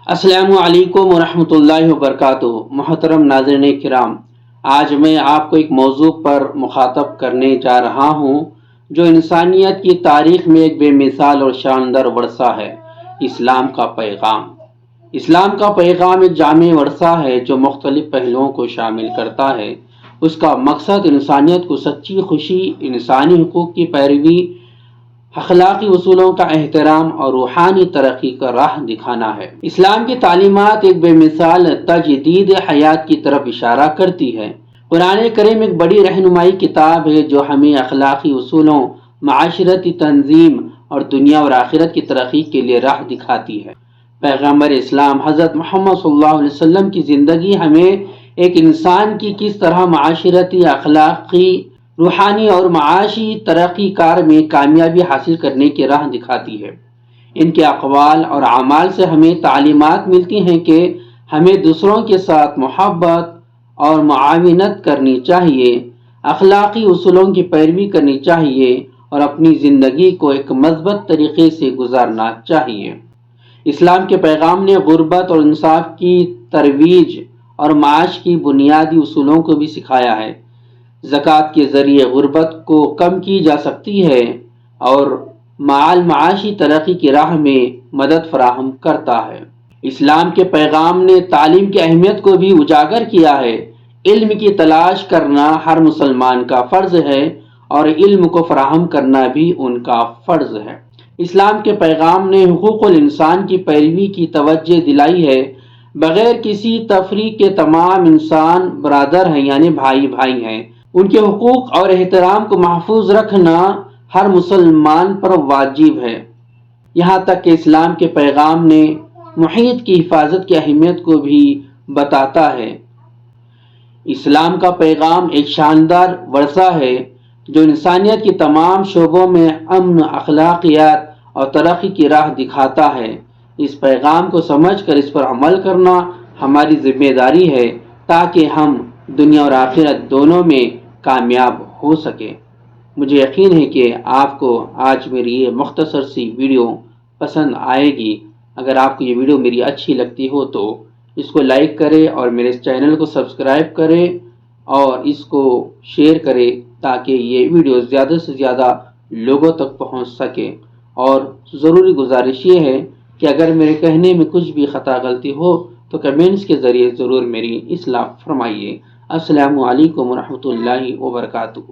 السلام علیکم ورحمۃ اللہ وبرکاتہ۔ محترم ناظرین کرام، آج میں آپ کو ایک موضوع پر مخاطب کرنے جا رہا ہوں جو انسانیت کی تاریخ میں ایک بے مثال اور شاندار ورثہ ہے، اسلام کا پیغام۔ اسلام کا پیغام ایک جامع ورثہ ہے جو مختلف پہلوؤں کو شامل کرتا ہے۔ اس کا مقصد انسانیت کو سچی خوشی، انسانی حقوق کی پیروی، اخلاقی اصولوں کا احترام اور روحانی ترقی کا راہ دکھانا ہے۔ اسلام کی تعلیمات ایک بے مثال تجدید حیات کی طرف اشارہ کرتی ہے۔ قرآن کریم ایک بڑی رہنمائی کتاب ہے جو ہمیں اخلاقی اصولوں، معاشرتی تنظیم اور دنیا اور آخرت کی ترقی کے لیے راہ دکھاتی ہے۔ پیغمبر اسلام حضرت محمد صلی اللہ علیہ وسلم کی زندگی ہمیں ایک انسان کی کس طرح معاشرتی، اخلاقی، روحانی اور معاشی ترقی کار میں کامیابی حاصل کرنے کی راہ دکھاتی ہے۔ ان کے اقوال اور اعمال سے ہمیں تعلیمات ملتی ہیں کہ ہمیں دوسروں کے ساتھ محبت اور معاونت کرنی چاہیے، اخلاقی اصولوں کی پیروی کرنی چاہیے اور اپنی زندگی کو ایک مثبت طریقے سے گزارنا چاہیے۔ اسلام کے پیغام نے غربت اور انصاف کی ترویج اور معاش کی بنیادی اصولوں کو بھی سکھایا ہے۔ زکوٰۃ کے ذریعے غربت کو کم کی جا سکتی ہے اور مال معاشی ترقی کی راہ میں مدد فراہم کرتا ہے۔ اسلام کے پیغام نے تعلیم کی اہمیت کو بھی اجاگر کیا ہے۔ علم کی تلاش کرنا ہر مسلمان کا فرض ہے اور علم کو فراہم کرنا بھی ان کا فرض ہے۔ اسلام کے پیغام نے حقوق الانسان کی پیروی کی توجہ دلائی ہے۔ بغیر کسی تفریق کے تمام انسان برادر ہیں، یعنی بھائی بھائی ہیں۔ ان کے حقوق اور احترام کو محفوظ رکھنا ہر مسلمان پر واجب ہے۔ یہاں تک کہ اسلام کے پیغام نے محیط کی حفاظت کی اہمیت کو بھی بتاتا ہے۔ اسلام کا پیغام ایک شاندار ورثہ ہے جو انسانیت کی تمام شعبوں میں امن، اخلاقیات اور ترقی کی راہ دکھاتا ہے۔ اس پیغام کو سمجھ کر اس پر عمل کرنا ہماری ذمہ داری ہے تاکہ ہم دنیا اور آخرت دونوں میں کامیاب ہو سکیں۔ مجھے یقین ہے کہ آپ کو آج میری یہ مختصر سی ویڈیو پسند آئے گی۔ اگر آپ کو یہ ویڈیو میری اچھی لگتی ہو تو اس کو لائک کریں اور میرے اس چینل کو سبسکرائب کریں اور اس کو شیئر کریں تاکہ یہ ویڈیو زیادہ سے زیادہ لوگوں تک پہنچ سکے۔ اور ضروری گزارش یہ ہے کہ اگر میرے کہنے میں کچھ بھی خطا غلطی ہو تو کمنٹس کے ذریعے ضرور میری اصلاح فرمائیے۔ السلام علیکم ورحمۃ اللہ وبرکاتہ۔